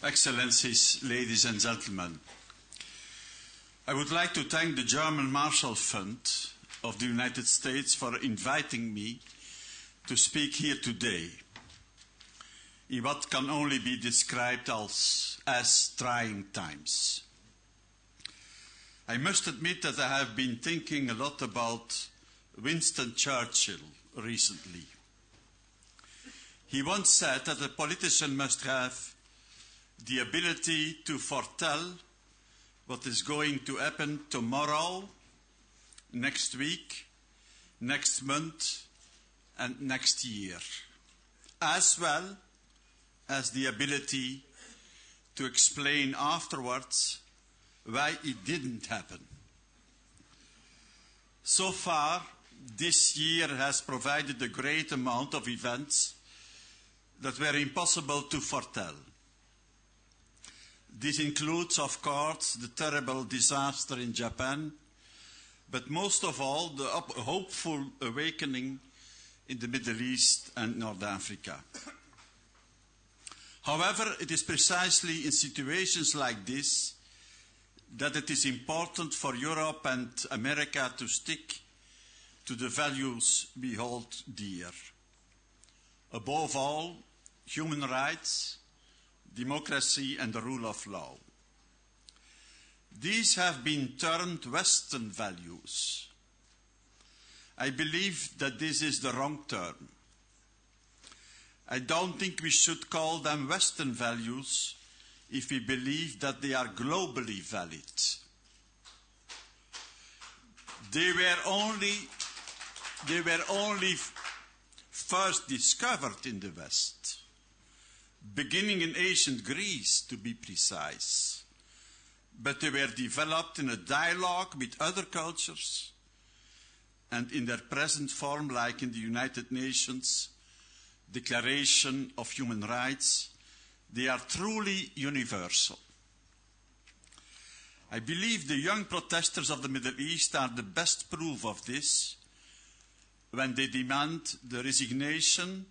Excellencies, ladies and gentlemen, I would like to thank the German Marshall Fund of the United States for inviting me to speak here today in what can only be described as trying times. I must admit that I have been thinking a lot about Winston Churchill recently. He once said that a politician must have the ability to foretell what is going to happen tomorrow, next week, next month, and next year, as well as the ability to explain afterwards why it didn't happen. So far, this year has provided a great amount of events that were impossible to foretell. This includes, of course, the terrible disaster in Japan, but most of all, the hopeful awakening in the Middle East and North Africa. However, it is precisely in situations like this that it is important for Europe and America to stick to the values we hold dear. Above all, human rights, democracy and the rule of law. These have been termed Western values. I believe that this is the wrong term. I don't think we should call them Western values if we believe that they are globally valid. They were only first discovered in the West, beginning in ancient Greece, to be precise. But they were developed in a dialogue with other cultures, and in their present form, like in the United Nations Declaration of Human Rights, they are truly universal. I believe the young protesters of the Middle East are the best proof of this when they demand the resignation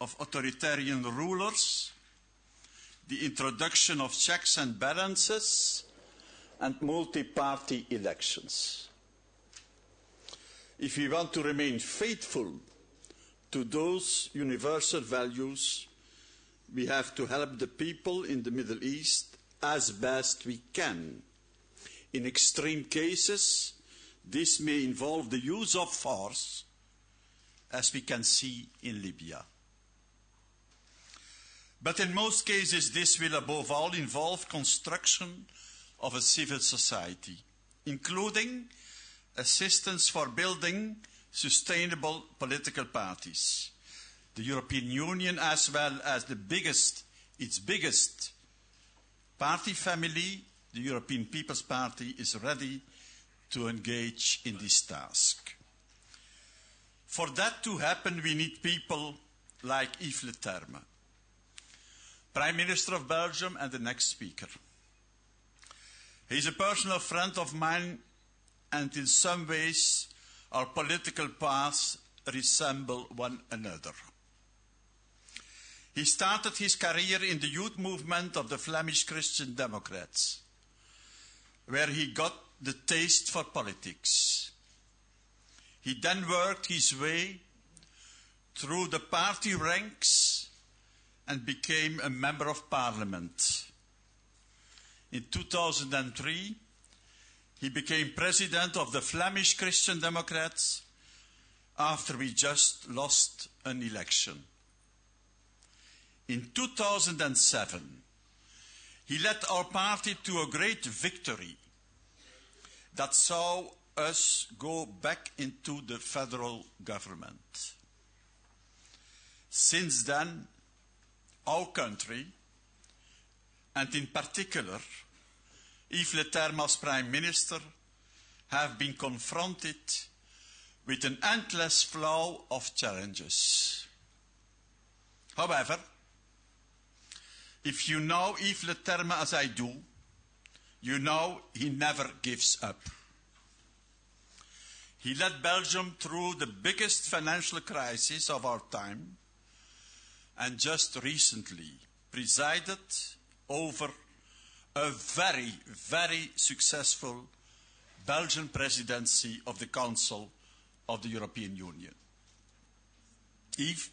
of authoritarian rulers, the introduction of checks and balances, and multi-party elections. If we want to remain faithful to those universal values, we have to help the people in the Middle East as best we can. In extreme cases, this may involve the use of force, as we can see in Libya. But in most cases, this will above all involve construction of a civil society, including assistance for building sustainable political parties. The European Union, as well as its biggest party family, the European People's Party, is ready to engage in this task. For that to happen, we need people like Yves Leterme, Prime Minister of Belgium and the next speaker. He is a personal friend of mine, and in some ways our political paths resemble one another. He started his career in the youth movement of the Flemish Christian Democrats, where he got the taste for politics. He then worked his way through the party ranks and became a member of parliament. In 2003, he became president of the Flemish Christian Democrats after we just lost an election. In 2007, he led our party to a great victory that saw us go back into the federal government. Since then, our country, and in particular, Yves Leterme as Prime Minister, have been confronted with an endless flow of challenges. However, if you know Yves Leterme as I do, you know he never gives up. He led Belgium through the biggest financial crisis of our time and just recently presided over a very, very successful Belgian presidency of the Council of the European Union. Yves,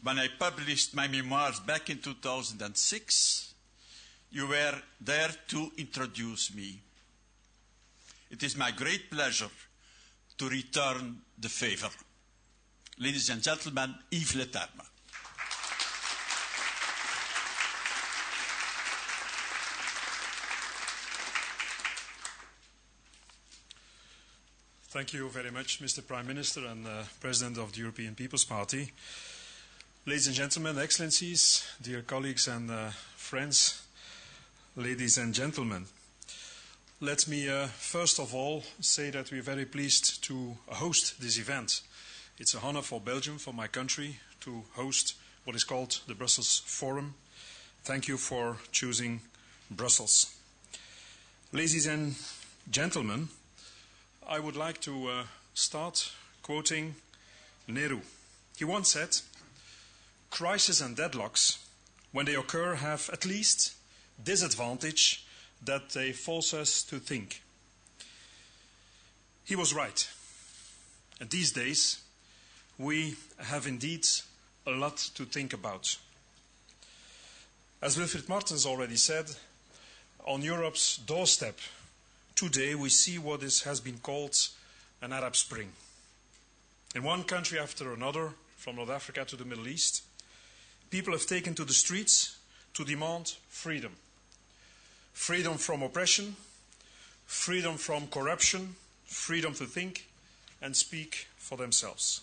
when I published my memoirs back in 2006, you were there to introduce me. It is my great pleasure to return the favor. Ladies and gentlemen, Yves Leterme. Thank you very much, Mr. Prime Minister and President of the European People's Party. Ladies and gentlemen, Excellencies, dear colleagues and friends, ladies and gentlemen. Let me first of all say that we are very pleased to host this event. It's an honor for Belgium, for my country, to host what is called the Brussels Forum. Thank you for choosing Brussels. Ladies and gentlemen, I would like to start quoting Nehru. He once said, "Crises and deadlocks, when they occur, have at least this advantage, that they force us to think." He was right. And these days, we have indeed a lot to think about. As Wilfried Martens already said, on Europe's doorstep, today we see what has been called an Arab Spring. In one country after another, from North Africa to the Middle East, people have taken to the streets to demand freedom. Freedom from oppression, freedom from corruption, freedom to think and speak for themselves.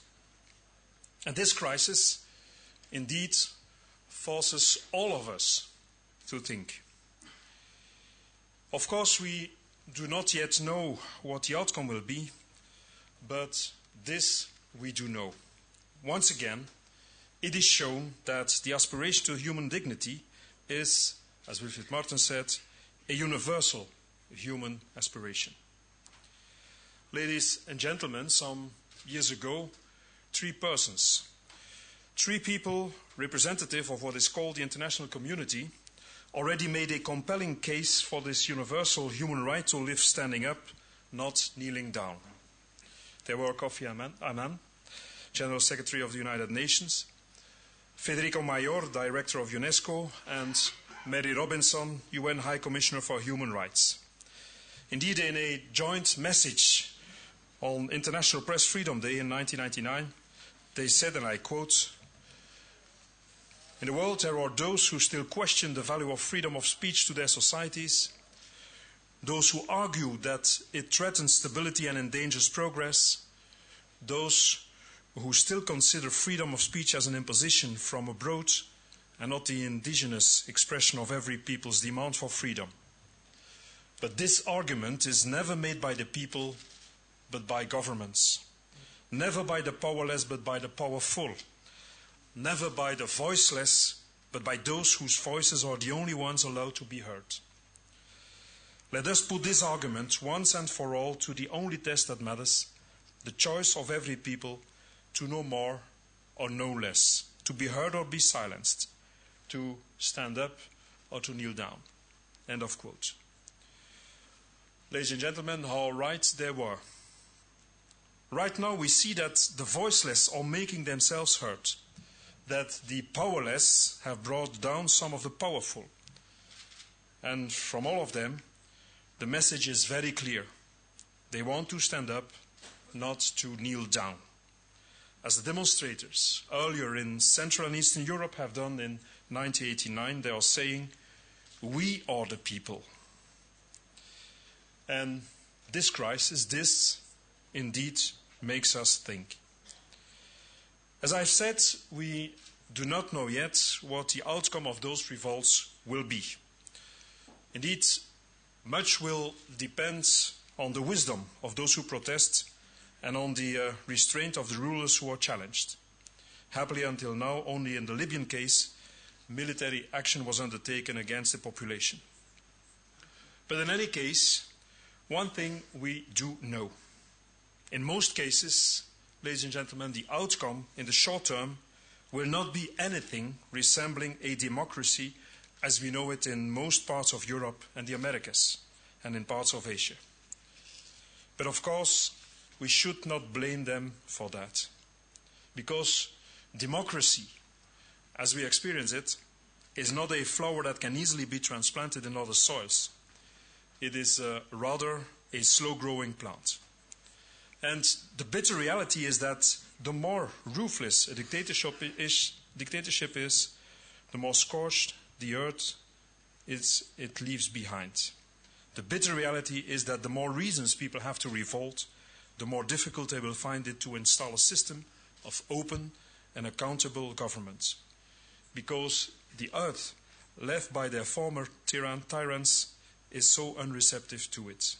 And this crisis indeed forces all of us to think. Of course, we do not yet know what the outcome will be, but this we do know. Once again, it is shown that the aspiration to human dignity is, as Wilfried Martens said, a universal human aspiration. Ladies and gentlemen, some years ago, three people representative of what is called the international community, already made a compelling case for this universal human right to live standing up, not kneeling down. They were Kofi Annan, General Secretary of the United Nations, Federico Mayor, Director of UNESCO, and Mary Robinson, UN High Commissioner for Human Rights. Indeed, in a joint message on International Press Freedom Day in 1999, they said, and I quote, "In the world there are those who still question the value of freedom of speech to their societies, those who argue that it threatens stability and endangers progress, those who still consider freedom of speech as an imposition from abroad and not the indigenous expression of every people's demand for freedom. But this argument is never made by the people, but by governments. Never by the powerless, but by the powerful. Never by the voiceless, but by those whose voices are the only ones allowed to be heard. Let us put this argument once and for all to the only test that matters, the choice of every people to know more or know less, to be heard or be silenced, to stand up or to kneel down." End of quote. Ladies and gentlemen, how right they were. Right now we see that the voiceless are making themselves heard, that the powerless have brought down some of the powerful. And from all of them, the message is very clear. They want to stand up, not to kneel down. As the demonstrators earlier in Central and Eastern Europe have done in 1989, they are saying, "We are the people." And this crisis, this indeed makes us think. As I've said, we do not know yet what the outcome of those revolts will be. Indeed, much will depend on the wisdom of those who protest and on the restraint of the rulers who are challenged. Happily, until now, only in the Libyan case, military action was undertaken against the population. But in any case, one thing we do know. In most cases, ladies and gentlemen, the outcome in the short term will not be anything resembling a democracy as we know it in most parts of Europe and the Americas, and in parts of Asia. But of course, we should not blame them for that, because democracy, as we experience it, is not a flower that can easily be transplanted in other soils. It is rather a slow-growing plant. And the bitter reality is that the more ruthless a dictatorship is, the more scorched the earth it leaves behind. The bitter reality is that the more reasons people have to revolt, the more difficult they will find it to install a system of open and accountable government. Because the earth, left by their former tyrants, is so unreceptive to it.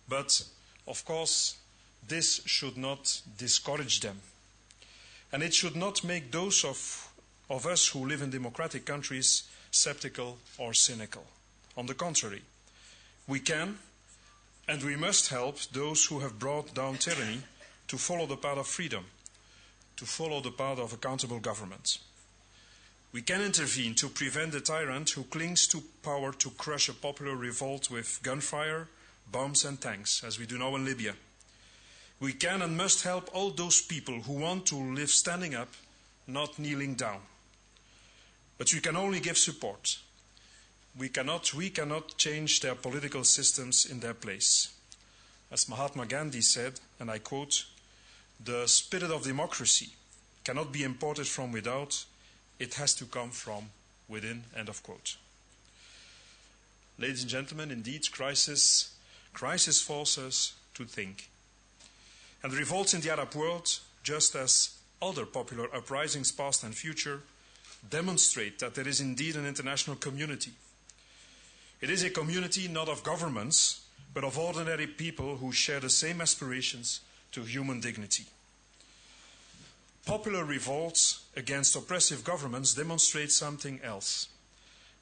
But, of course, this should not discourage them. And it should not make those of us who live in democratic countries skeptical or cynical. On the contrary, we can and we must help those who have brought down tyranny to follow the path of freedom, to follow the path of accountable government. We can intervene to prevent the tyrant who clings to power to crush a popular revolt with gunfire, bombs and tanks, as we do now in Libya. We can and must help all those people who want to live standing up, not kneeling down. But we can only give support. We cannot change their political systems in their place. As Mahatma Gandhi said, and I quote, "The spirit of democracy cannot be imported from without, it has to come from within," end of quote. Ladies and gentlemen, indeed, crisis forces us to think. And the revolts in the Arab world, just as other popular uprisings past and future, demonstrate that there is indeed an international community. It is a community not of governments, but of ordinary people who share the same aspirations to human dignity. Popular revolts against oppressive governments demonstrate something else.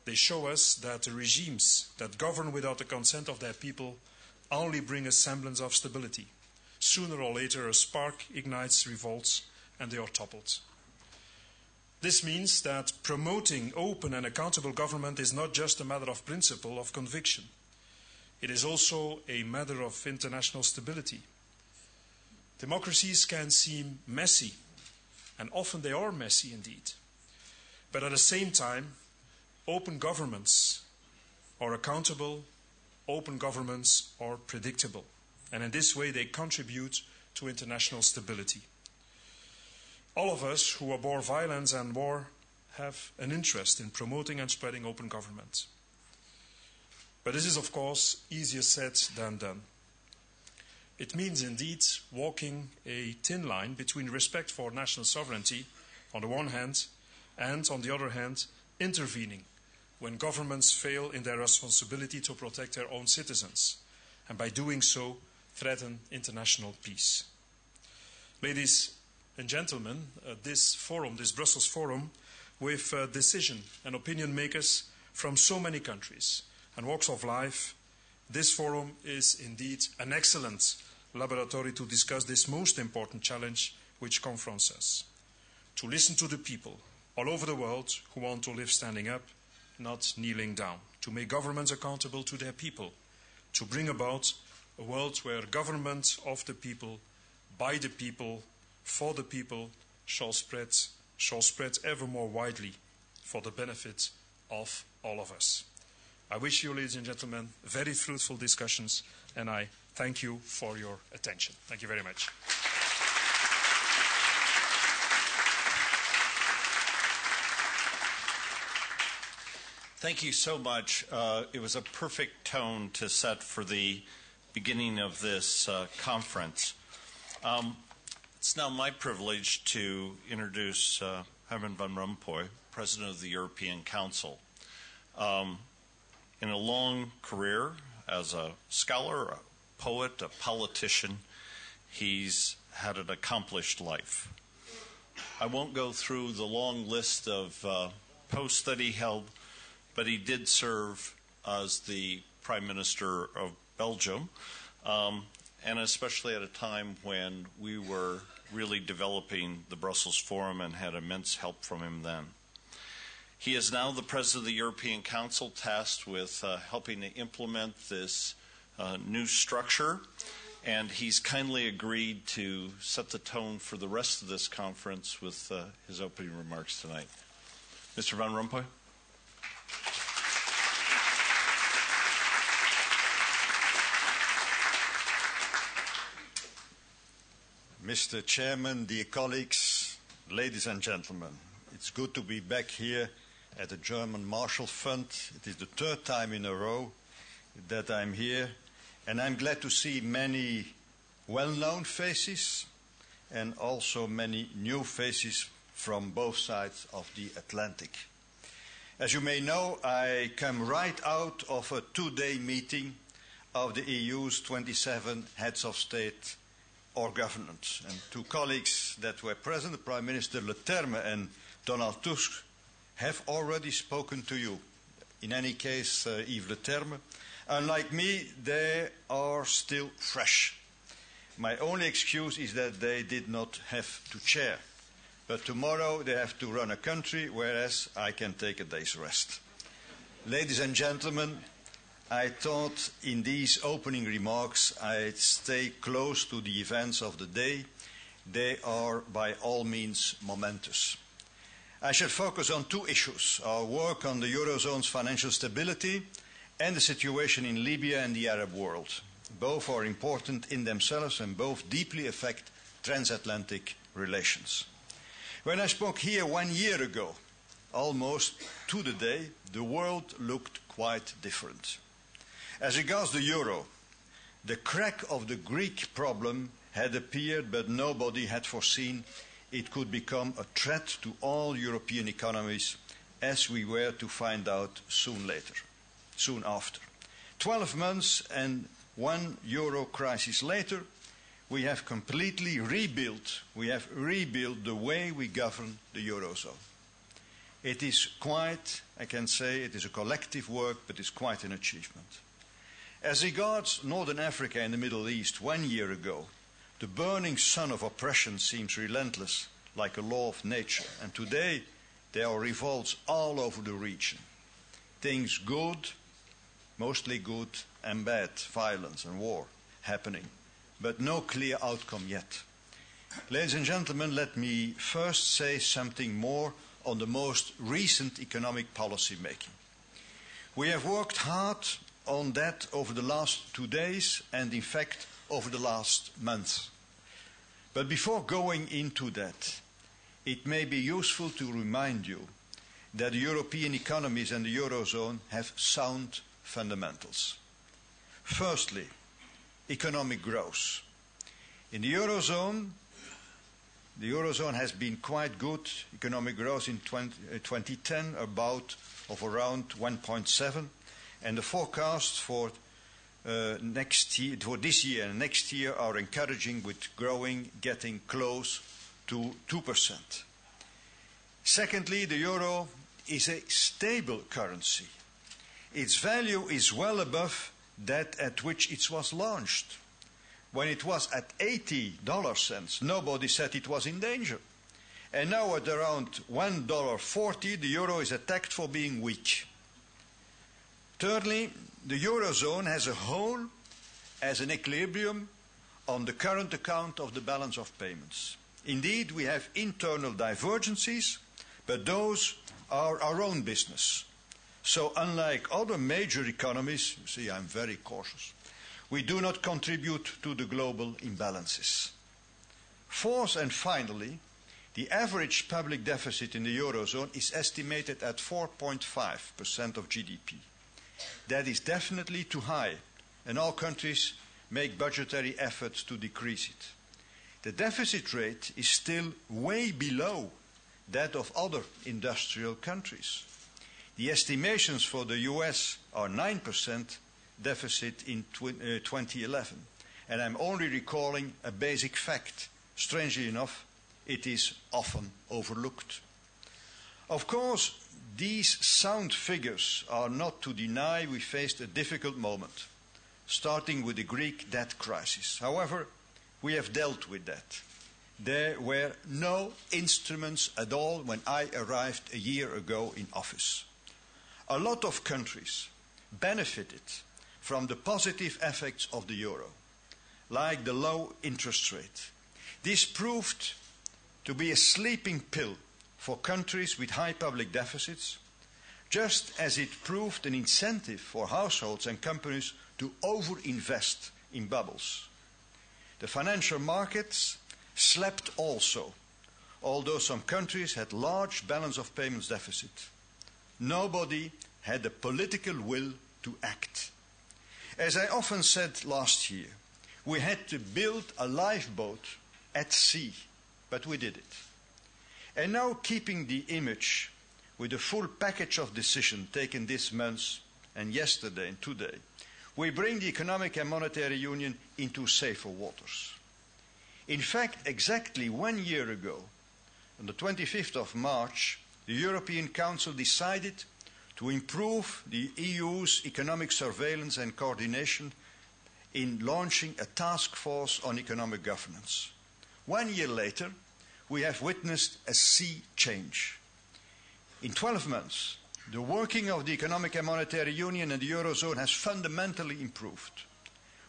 They show us that the regimes that govern without the consent of their people only bring a semblance of stability. Sooner or later, a spark ignites revolts and they are toppled. This means that promoting open and accountable government is not just a matter of principle, of conviction. It is also a matter of international stability. Democracies can seem messy, and often they are messy indeed. But at the same time, open governments are accountable, open governments are predictable. And in this way, they contribute to international stability. All of us who abhor violence and war have an interest in promoting and spreading open government. But this is, of course, easier said than done. It means indeed walking a thin line between respect for national sovereignty on the one hand and, on the other hand, intervening when governments fail in their responsibility to protect their own citizens, and by doing so threaten international peace. Ladies and gentlemen, this Brussels forum, with decision and opinion makers from so many countries and walks of life, this forum is indeed an excellent laboratory to discuss this most important challenge which confronts us. To listen to the people all over the world who want to live standing up, not kneeling down. To make governments accountable to their people. To bring about a world where government of the people, by the people, for the people, shall spread ever more widely for the benefit of all of us. I wish you, ladies and gentlemen, very fruitful discussions, and I thank you for your attention. Thank you very much. Thank you so much. It was a perfect tone to set for the beginning of this conference. It's now my privilege to introduce Herman van Rompuy, President of the European Council. In a long career as a scholar, a poet, a politician, he's had an accomplished life. I won't go through the long list of posts that he held, but he did serve as the Prime Minister of Belgium, and especially at a time when we were really developing the Brussels Forum and had immense help from him then. He is now the President of the European Council, tasked with helping to implement this new structure, and he's kindly agreed to set the tone for the rest of this conference with his opening remarks tonight. Mr. Van Rompuy. Mr. Chairman, dear colleagues, ladies and gentlemen, it's good to be back here at the German Marshall Fund. It is the third time in a row that I'm here, and I'm glad to see many well-known faces and also many new faces from both sides of the Atlantic. As you may know, I come right out of a two-day meeting of the EU's 27 heads of state or government. And two colleagues that were present, the Prime Minister Leterme and Donald Tusk, have already spoken to you. In any case, Yves Leterme, unlike me, they are still fresh. My only excuse is that they did not have to chair. But tomorrow they have to run a country, whereas I can take a day's rest. Ladies and gentlemen, I thought in these opening remarks I'd stay close to the events of the day. They are by all means momentous. I shall focus on two issues: our work on the Eurozone's financial stability and the situation in Libya and the Arab world. Both are important in themselves and both deeply affect transatlantic relations. When I spoke here 1 year ago, almost to the day, the world looked quite different. As regards the euro, the crack of the Greek problem had appeared, but nobody had foreseen it could become a threat to all European economies, as we were to find out soon after. 12 months and one euro crisis later, we have completely rebuilt the way we govern the Eurozone. It is quite, I can say, it is a collective work, but it's quite an achievement. As regards Northern Africa and the Middle East, 1 year ago, the burning sun of oppression seems relentless, like a law of nature. And today, there are revolts all over the region. Things good, mostly good, and bad, violence and war happening, but no clear outcome yet. Ladies and gentlemen, let me first say something more on the most recent economic policy making. We have worked hard on that over the last 2 days and in fact over the last month. But before going into that, it may be useful to remind you that the European economies and the Eurozone have sound fundamentals. Firstly, economic growth. In the Eurozone has been quite good. Economic growth in 2010 around 1.7, and the forecasts for this year and next year are encouraging, with growing getting close to 2%. Secondly, the euro is a stable currency. Its value is well above that at which it was launched. When it was at 80 cents, nobody said it was in danger. And now at around $1.40, the euro is attacked for being weak. Thirdly, the Eurozone as a whole has an equilibrium on the current account of the balance of payments. Indeed, we have internal divergences, but those are our own business. So unlike other major economies, you see I'm very cautious, we do not contribute to the global imbalances. Fourth and finally, the average public deficit in the Eurozone is estimated at 4.5% of GDP. That is definitely too high, and all countries make budgetary efforts to decrease it. The deficit rate is still way below that of other industrial countries. The estimations for the US are 9% deficit in 2011. And I'm only recalling a basic fact. Strangely enough, it is often overlooked. Of course, these sound figures are not to deny we faced a difficult moment, starting with the Greek debt crisis. However, we have dealt with that. there were no instruments at all when I arrived a year ago in office. A lot of countries benefited from the positive effects of the euro, like the low interest rate. This proved to be a sleeping pill for countries with high public deficits, just as it proved an incentive for households and companies to overinvest in bubbles. The financial markets slept also, although some countries had large balance of payments deficit. Nobody had the political will to act. As I often said last year, we had to build a lifeboat at sea, but we did it. And now, keeping the image with the full package of decisions taken this month and yesterday and today, we bring the Economic and Monetary Union into safer waters. In fact, exactly 1 year ago, on the 25th of March, the European Council decided to improve the EU's economic surveillance and coordination in launching a task force on economic governance. 1 year later, we have witnessed a sea change. In 12 months, the working of the Economic and Monetary Union and the Eurozone has fundamentally improved.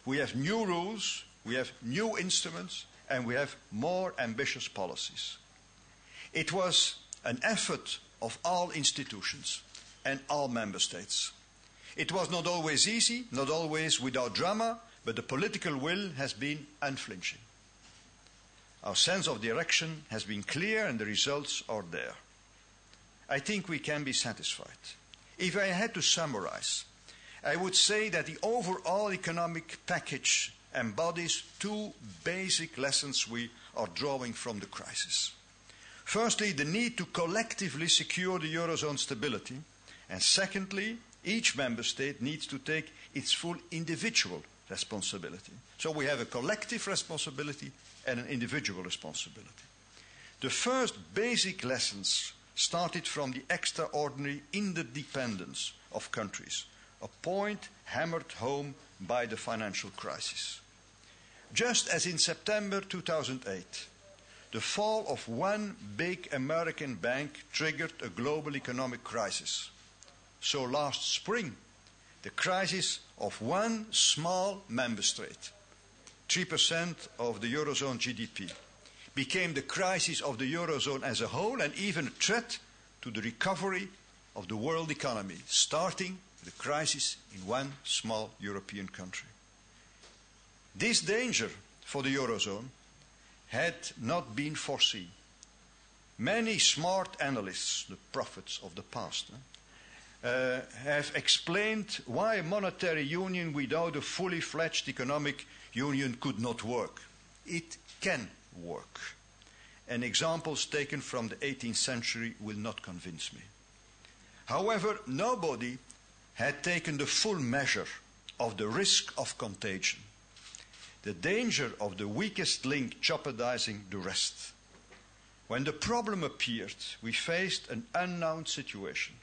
We have new rules, we have new instruments, and we have more ambitious policies. It was an effort of all institutions and all member states. It was not always easy, not always without drama, but the political will has been unflinching. Our sense of direction has been clear and the results are there. I think we can be satisfied. If I had to summarize, I would say that the overall economic package embodies two basic lessons we are drawing from the crisis. Firstly, the need to collectively secure the Eurozone stability, and secondly, each member state needs to take its full individual responsibility. So we have a collective responsibility and an individual responsibility. The first basic lessons started from the extraordinary interdependence of countries, a point hammered home by the financial crisis. Just as in September 2008, the fall of one big American bank triggered a global economic crisis. So last spring, the crisis of one small member state, 3% of the Eurozone GDP, became the crisis of the Eurozone as a whole and even a threat to the recovery of the world economy, starting the crisis in one small European country. This danger for the Eurozone had not been foreseen. Many smart analysts, the prophets of the past, have explained why a monetary union without a fully fledged economic union could not work. It can work. And examples taken from the 18th century will not convince me. However, nobody had taken the full measure of the risk of contagion, the danger of the weakest link jeopardizing the rest. When the problem appeared, we faced an unknown situation.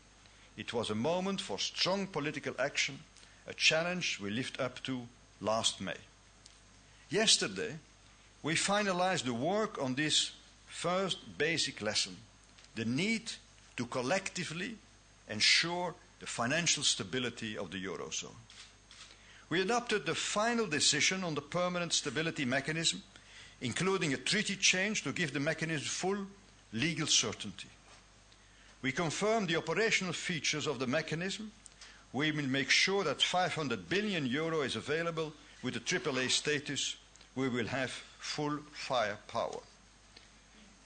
It was a moment for strong political action, a challenge we lived up to last May. Yesterday, we finalized the work on this first basic lesson, the need to collectively ensure the financial stability of the Eurozone. We adopted the final decision on the permanent stability mechanism, including a treaty change to give the mechanism full legal certainty. We confirmed the operational features of the mechanism. We will make sure that €500 billion is available with the AAA status. We will have full firepower.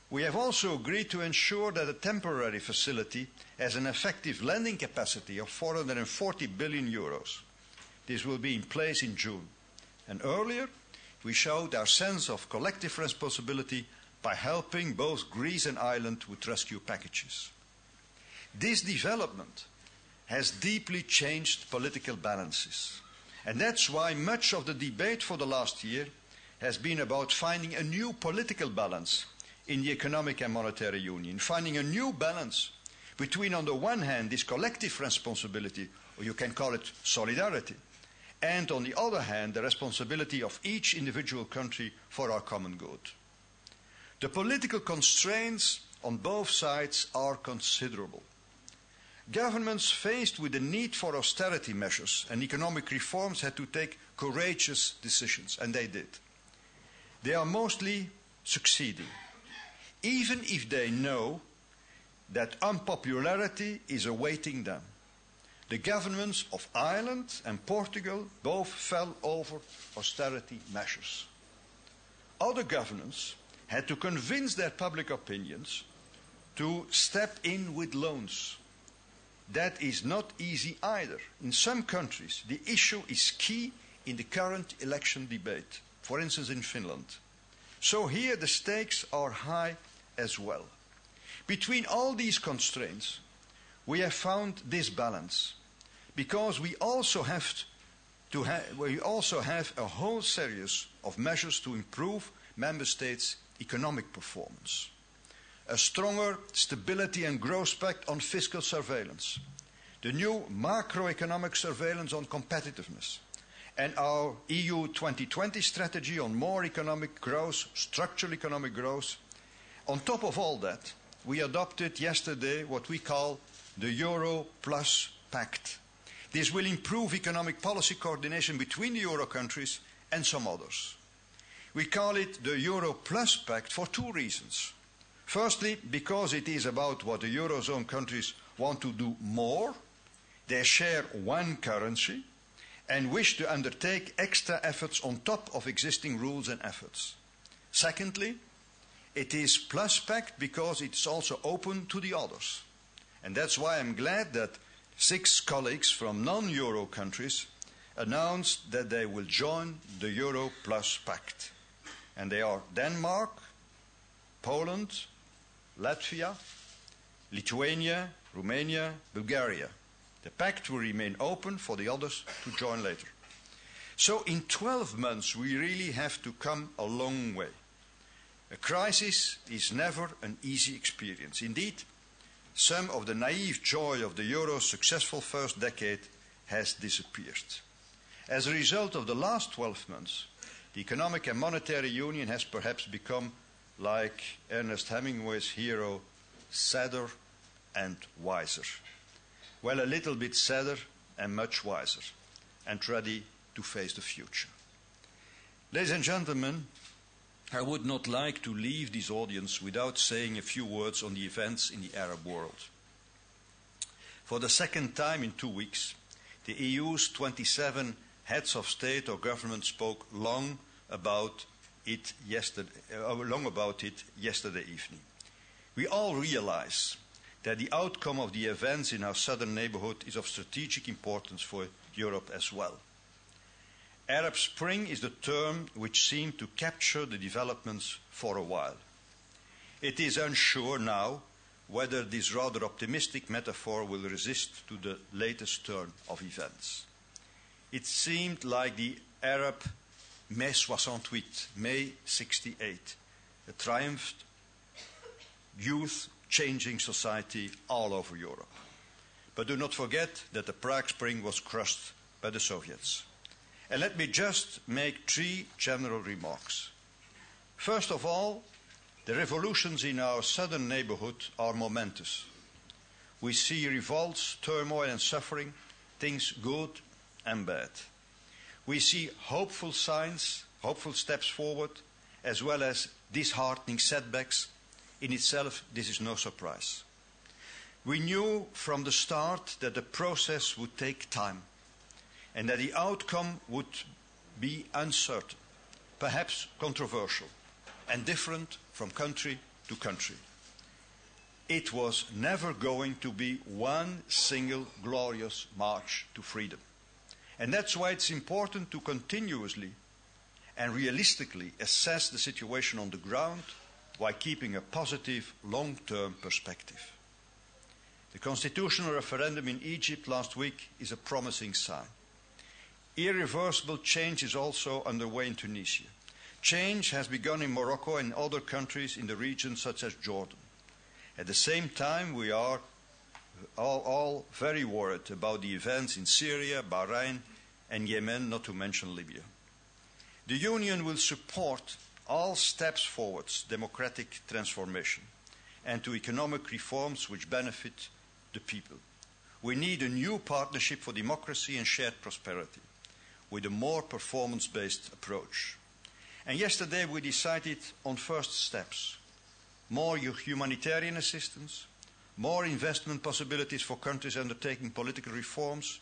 We have also agreed to ensure that a temporary facility has an effective lending capacity of €440 billion. This will be in place in June. And earlier, we showed our sense of collective responsibility by helping both Greece and Ireland with rescue packages. This development has deeply changed political balances. And that's why much of the debate for the last year has been about finding a new political balance in the Economic and Monetary Union, finding a new balance between, on the one hand, this collective responsibility, or you can call it solidarity, and on the other hand, the responsibility of each individual country for our common good. The political constraints on both sides are considerable. Governments faced with the need for austerity measures and economic reforms had to take courageous decisions, and they did. They are mostly succeeding, even if they know that unpopularity is awaiting them. The governments of Ireland and Portugal both fell over austerity measures. Other governments had to convince their public opinions to step in with loans. That is not easy either. In some countries, the issue is key in the current election debate, for instance in Finland. So here the stakes are high as well. Between all these constraints, we have found this balance, because we also have a whole series of measures to improve member states' economic performance. A stronger stability and growth pact on fiscal surveillance, the new macroeconomic surveillance on competitiveness, and our EU 2020 strategy on more economic growth, structural economic growth. On top of all that, we adopted yesterday what we call the Euro Plus Pact. This will improve economic policy coordination between the Euro countries and some others. We call it the Euro Plus Pact for two reasons. Firstly, because it is about what the Eurozone countries want to do more. They share one currency and wish to undertake extra efforts on top of existing rules and efforts. Secondly, it is Plus Pact because it's also open to the others. And that's why I'm glad that 6 colleagues from non-Euro countries announced that they will join the Euro Plus Pact. And they are Denmark, Poland, Latvia, Lithuania, Romania, Bulgaria. The pact will remain open for the others to join later. So in 12 months we really have to come a long way. A crisis is never an easy experience. Indeed, some of the naive joy of the Euro's successful first decade has disappeared. As a result of the last 12 months, the economic and monetary union has perhaps become, like Ernest Hemingway's hero, sadder and wiser. Well, a little bit sadder and much wiser, and ready to face the future. Ladies and gentlemen, I would not like to leave this audience without saying a few words on the events in the Arab world. For the second time in 2 weeks, the EU's 27 heads of state or government spoke long about it yesterday evening. We all realize that the outcome of the events in our southern neighborhood is of strategic importance for Europe as well. Arab Spring is the term which seemed to capture the developments for a while. It is unsure now whether this rather optimistic metaphor will resist to the latest turn of events. It seemed like the Arab Mai 68, May 68, a triumphed youth changing society all over Europe. But do not forget that the Prague Spring was crushed by the Soviets. And let me just make 3 general remarks. First of all, the revolutions in our southern neighborhood are momentous. We see revolts, turmoil and suffering, things good and bad. We see hopeful signs, hopeful steps forward, as well as disheartening setbacks. In itself, this is no surprise. We knew from the start that the process would take time and that the outcome would be uncertain, perhaps controversial, and different from country to country. It was never going to be one single glorious march to freedom. And that's why it's important to continuously and realistically assess the situation on the ground while keeping a positive long-term perspective. The constitutional referendum in Egypt last week is a promising sign. Irreversible change is also underway in Tunisia. Change has begun in Morocco and other countries in the region such as Jordan. At the same time, we are all very worried about the events in Syria, Bahrain and Yemen, not to mention Libya. The Union will support all steps forwards democratic transformation and to economic reforms which benefit the people. We need a new partnership for democracy and shared prosperity with a more performance-based approach. And yesterday we decided on first steps: more humanitarian assistance, more investment possibilities for countries undertaking political reforms,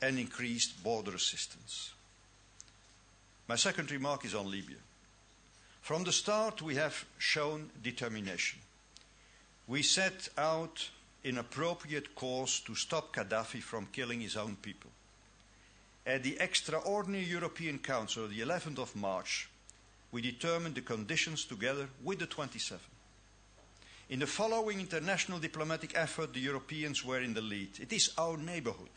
and increased border assistance. My second remark is on Libya. From the start, we have shown determination. We set out an appropriate course to stop Gaddafi from killing his own people. At the extraordinary European Council of the 11th of March, we determined the conditions together with the 27. In the following international diplomatic effort, the Europeans were in the lead. It is our neighborhood.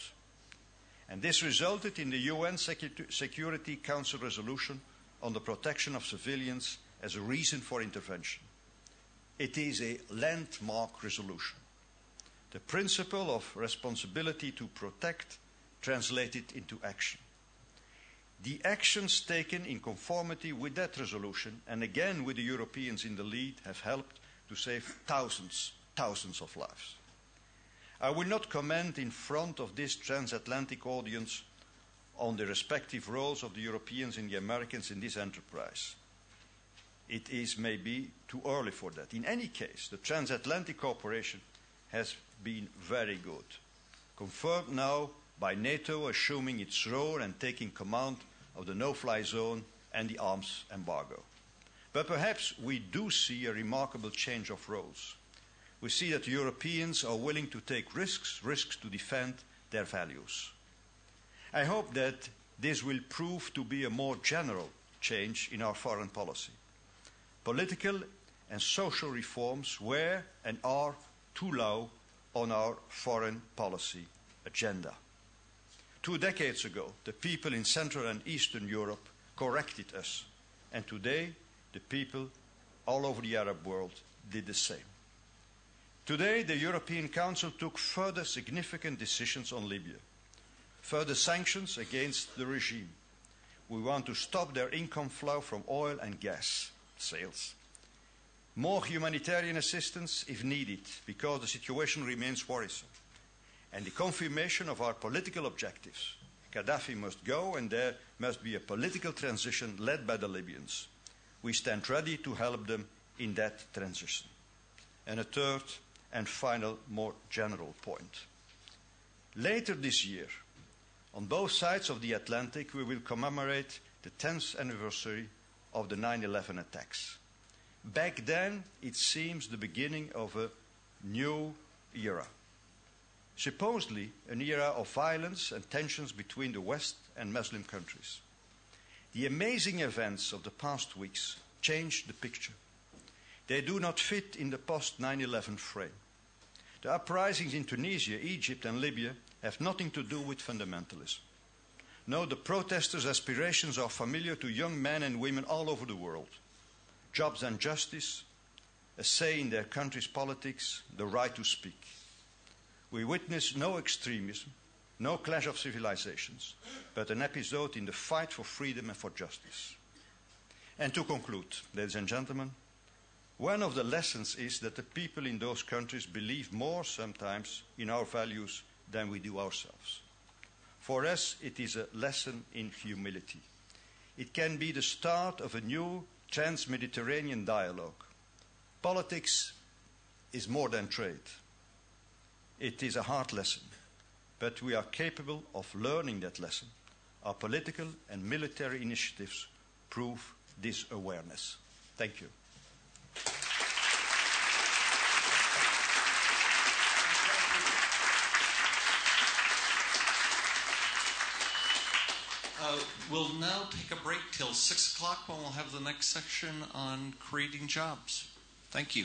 And this resulted in the UN Security Council resolution on the protection of civilians as a reason for intervention. It is a landmark resolution. The principle of responsibility to protect translated into action. The actions taken in conformity with that resolution, and again with the Europeans in the lead, have helped to save thousands of lives. I will not comment in front of this transatlantic audience on the respective roles of the Europeans and the Americans in this enterprise. It is maybe too early for that. In any case, the transatlantic cooperation has been very good, confirmed now by NATO assuming its role and taking command of the no-fly zone and the arms embargo. But perhaps we do see a remarkable change of roles. We see that Europeans are willing to take risks to defend their values. I hope that this will prove to be a more general change in our foreign policy. Political and social reforms were and are too low on our foreign policy agenda. 2 decades ago, the people in Central and Eastern Europe corrected us, and today the people all over the Arab world did the same. Today, the European Council took further significant decisions on Libya. Further sanctions against the regime. We want to stop their income flow from oil and gas sales. More humanitarian assistance if needed, because the situation remains worrisome. And the confirmation of our political objectives. Gaddafi must go, and there must be a political transition led by the Libyans. We stand ready to help them in that transition. And a third and final, more general point. Later this year, on both sides of the Atlantic, we will commemorate the 10th anniversary of the 9/11 attacks. Back then, it seems the beginning of a new era. Supposedly an era of violence and tensions between the West and Muslim countries. The amazing events of the past weeks changed the picture. They do not fit in the post-9/11 frame. The uprisings in Tunisia, Egypt and Libya have nothing to do with fundamentalism. No, the protesters' aspirations are familiar to young men and women all over the world. Jobs and justice, a say in their country's politics, the right to speak. We witness no extremism, no clash of civilizations, but an episode in the fight for freedom and for justice. And to conclude, ladies and gentlemen, one of the lessons is that the people in those countries believe more sometimes in our values than we do ourselves. For us, it is a lesson in humility. It can be the start of a new trans-Mediterranean dialogue. Politics is more than trade. It is a hard lesson, but we are capable of learning that lesson. Our political and military initiatives prove this awareness. Thank you. We'll now take a break till 6 o'clock when we'll have the next section on creating jobs. Thank you.